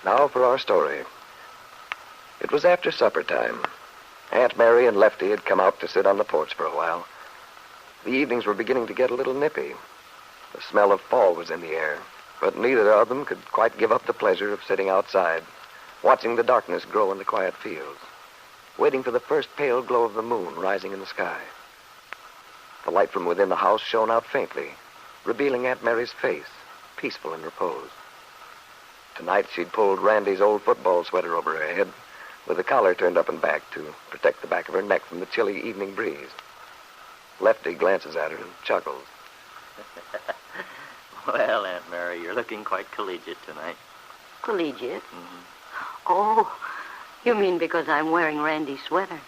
Now for our story. It was after supper time. Aunt Mary and Lefty had come out to sit on the porch for a while. The evenings were beginning to get a little nippy. The smell of fall was in the air, but neither of them could quite give up the pleasure of sitting outside, watching the darkness grow in the quiet fields, waiting for the first pale glow of the moon rising in the sky. The light from within the house shone out faintly, revealing Aunt Mary's face, peaceful in repose. Tonight she'd pulled Randy's old football sweater over her head, with the collar turned up and back to protect the back of her neck from the chilly evening breeze. Lefty glances at her and chuckles. Well, Aunt Mary, you're looking quite collegiate tonight. Collegiate? Mm-hmm. Oh, you mean because I'm wearing Randy's sweater?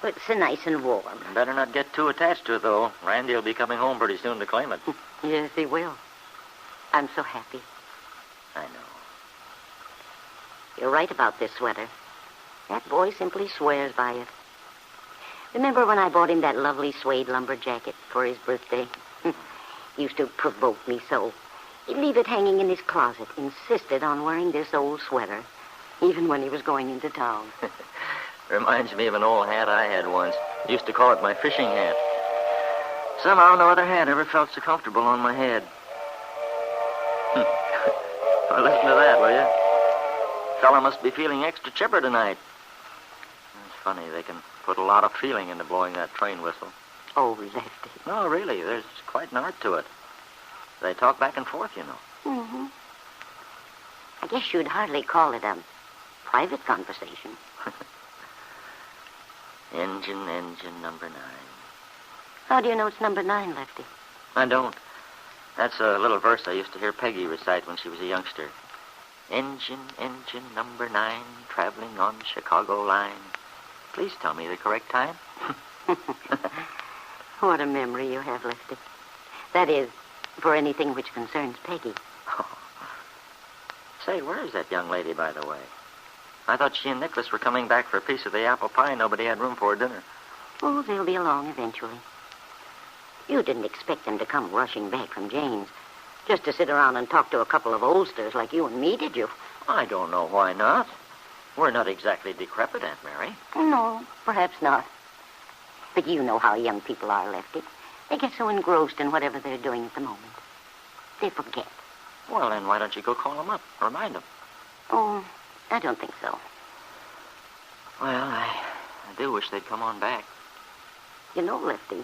But it's so nice and warm. Better not get too attached to it, though. Randy will be coming home pretty soon to claim it. Yes, he will. I'm so happy. I know. You're right about this sweater. That boy simply swears by it. Remember when I bought him that lovely suede lumber jacket for his birthday? He used to provoke me so. He'd leave it hanging in his closet, insisted on wearing this old sweater, even when he was going into town. Reminds me of an old hat I had once. Used to call it my fishing hat. Somehow no other hat ever felt so comfortable on my head. Well, listen to that, will you? Fella must be feeling extra chipper tonight. It's funny, they can put a lot of feeling into blowing that train whistle. Oh, Lefty. No, really, there's quite an art to it. They talk back and forth, you know. Mm-hmm. I guess you'd hardly call it a private conversation. Engine number 9. How do you know it's number 9, Lefty? I don't. That's a little verse I used to hear Peggy recite when she was a youngster. Engine number 9, traveling on Chicago line. Please tell me the correct time. What a memory you have, Lefty. That is, for anything which concerns Peggy. Oh. Say, where is that young lady, by the way? I thought she and Nicholas were coming back for a piece of the apple pie nobody had room for at dinner. Oh, they'll be along eventually. You didn't expect them to come rushing back from Jane's just to sit around and talk to a couple of oldsters like you and me, did you? I don't know why not. We're not exactly decrepit, Aunt Mary. No, perhaps not. But you know how young people are, Lefty. They get so engrossed in whatever they're doing at the moment. They forget. Well, then why don't you go call them up? Remind them. Oh, I don't think so. Well, I do wish they'd come on back. You know, Lefty,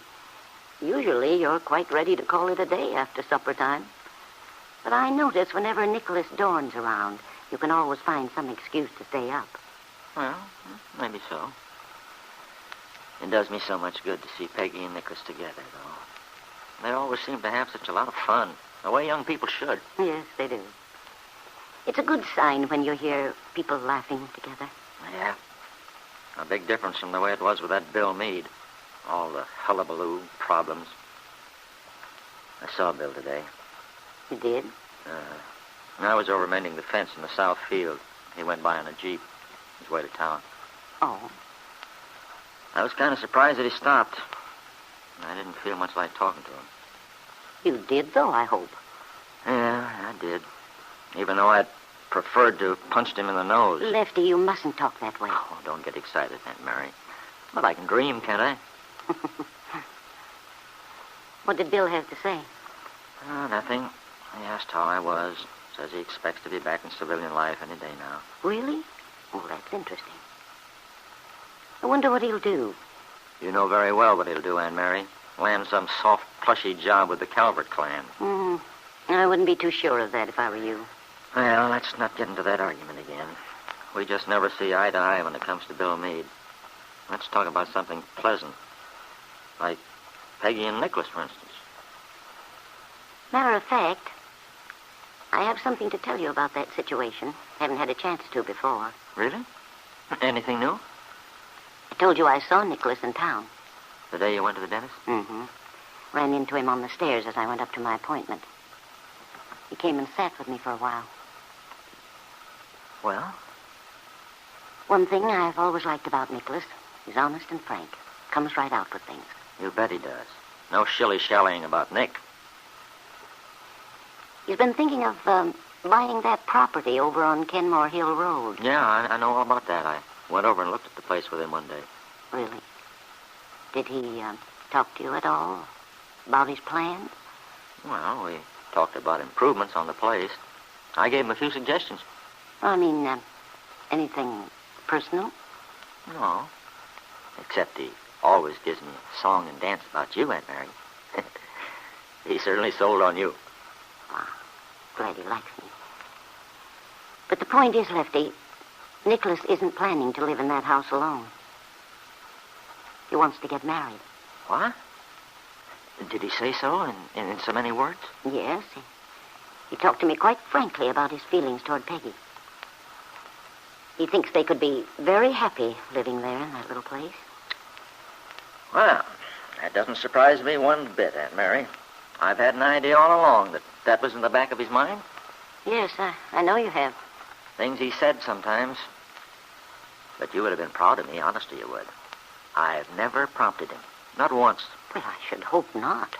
usually you're quite ready to call it a day after supper time. But I notice whenever Nicholas Dorn's around, you can always find some excuse to stay up. Well, maybe so. It does me so much good to see Peggy and Nicholas together, though. They always seem to have such a lot of fun, the way young people should. Yes, they do. It's a good sign when you hear people laughing together. Yeah. A big difference from the way it was with that Bill Meade. All the hullabaloo, problems. I saw Bill today. You did? I was over mending the fence in the south field. He went by on a Jeep, his way to town. Oh. I was kind of surprised that he stopped. I didn't feel much like talking to him. You did, though, I hope. Yeah, I did. Even though I'd preferred to have punched him in the nose. Lefty, you mustn't talk that way. Oh, don't get excited, Aunt Mary. But I can dream, can't I? What did Bill have to say? Nothing. He asked how I was. Says he expects to be back in civilian life any day now. Really? Oh, that's interesting. I wonder what he'll do. You know very well what he'll do, Aunt Mary. Land some soft, plushy job with the Calvert clan. I wouldn't be too sure of that if I were you. Well, let's not get into that argument again. We just never see eye to eye when it comes to Bill Meade. Let's talk about something pleasant. Like Peggy and Nicholas, for instance. Matter of fact, I have something to tell you about that situation. Haven't had a chance to before. Really? Anything new? I told you I saw Nicholas in town. The day you went to the dentist? Mm-hmm. Ran into him on the stairs as I went up to my appointment. He came and sat with me for a while. Well? One thing I've always liked about Nicholas, he's honest and frank. Comes right out with things. You bet he does. No shilly-shallying about Nick. He's been thinking of buying that property over on Kenmore Hill Road. Yeah, I know all about that. I went over and looked at the place with him one day. Really? Did he talk to you at all about his plans? Well, we talked about improvements on the place. I gave him a few suggestions. I mean, anything personal? No. Except he always gives me a song and dance about you, Aunt Mary. He certainly sold on you. Wow. Glad he likes me. But the point is, Lefty, Nicholas isn't planning to live in that house alone. He wants to get married. What? Did he say so in so many words? Yes. He talked to me quite frankly about his feelings toward Peggy. He thinks they could be very happy living there in that little place. Well, that doesn't surprise me one bit, Aunt Mary. I've had an idea all along that was in the back of his mind. Yes, I know you have. Things he said sometimes. But you would have been proud of me, honestly you would. I've never prompted him. Not once. Well, I should hope not.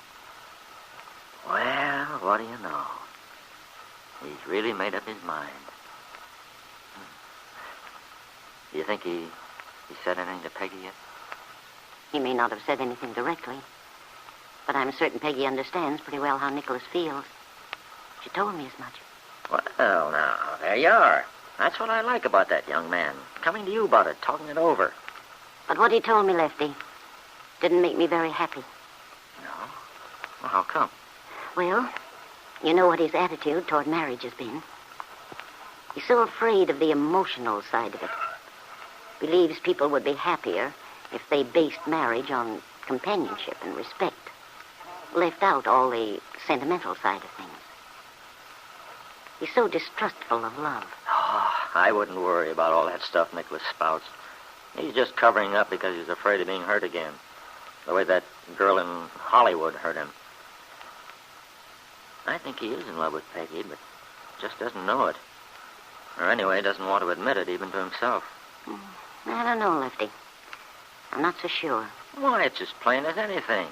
Well, what do you know? He's really made up his mind. Do you think he said anything to Peggy yet? He may not have said anything directly, but I'm certain Peggy understands pretty well how Nicholas feels. She told me as much. Well, now, there you are. That's what I like about that young man. Coming to you about it, talking it over. But what he told me, Lefty, didn't make me very happy. No? Well, how come? Well, you know what his attitude toward marriage has been. He's so afraid of the emotional side of it. Believes people would be happier if they based marriage on companionship and respect. Left out all the sentimental side of things. He's so distrustful of love. Oh, I wouldn't worry about all that stuff Nicholas spouts. He's just covering up because he's afraid of being hurt again. The way that girl in Hollywood hurt him. I think he is in love with Peggy, but just doesn't know it. Or anyway, doesn't want to admit it even to himself. I don't know, Lefty. I'm not so sure. Why, it's as plain as anything.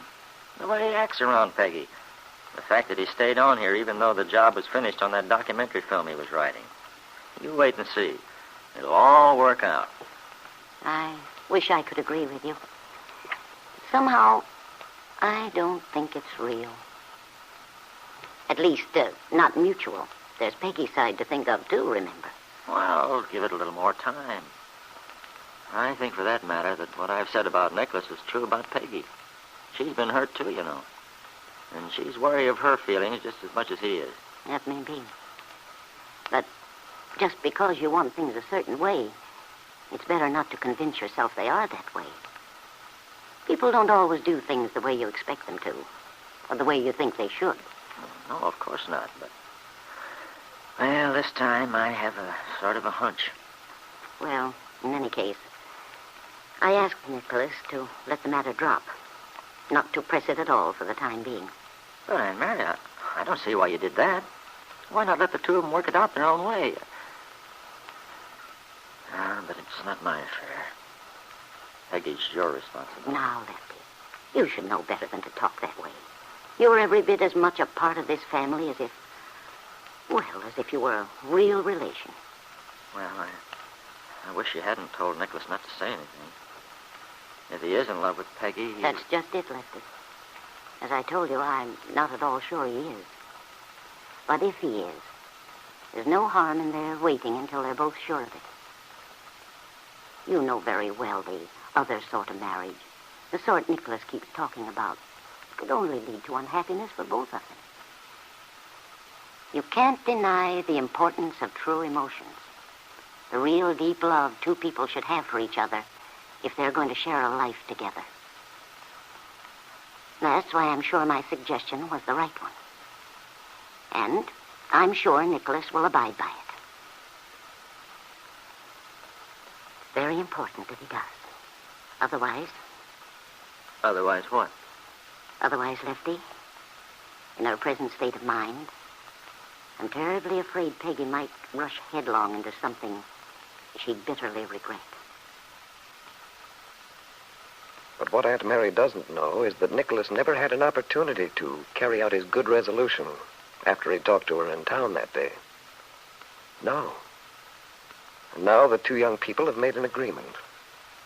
The way he acts around Peggy. The fact that he stayed on here even though the job was finished on that documentary film he was writing. You wait and see. It'll all work out. I wish I could agree with you. Somehow, I don't think it's real. At least, not mutual. There's Peggy's side to think of, too, remember? Well, give it a little more time. I think, for that matter, that what I've said about Nicholas is true about Peggy. She's been hurt, too, you know. And she's wary of her feelings just as much as he is. That may be. But just because you want things a certain way, it's better not to convince yourself they are that way. People don't always do things the way you expect them to, or the way you think they should. No, of course not, but... Well, this time I have a sort of a hunch. Well, in any case, I asked Nicholas to let the matter drop. Not to press it at all for the time being. But, Aunt Mary, I don't see why you did that. Why not let the two of them work it out their own way? But it's not my affair. Peggy's your responsibility. Now, Lefty, you should know better than to talk that way. You're every bit as much a part of this family as if you were a real relation. Well, I wish you hadn't told Nicholas not to say anything. If he is in love with Peggy... That's just it, Lefty. As I told you, I'm not at all sure he is. But if he is, there's no harm in their waiting until they're both sure of it. You know very well the other sort of marriage, the sort Nicholas keeps talking about, could only lead to unhappiness for both of them. You can't deny the importance of true emotions, the real deep love two people should have for each other if they're going to share a life together. That's why I'm sure my suggestion was the right one. And I'm sure Nicholas will abide by it. Very important that he does. Otherwise... Otherwise what? Otherwise, Lefty, in her present state of mind, I'm terribly afraid Peggy might rush headlong into something she'd bitterly regret. But what Aunt Mary doesn't know is that Nicholas never had an opportunity to carry out his good resolution after he talked to her in town that day. No. And now the two young people have made an agreement.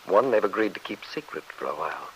One they've agreed to keep secret for a while.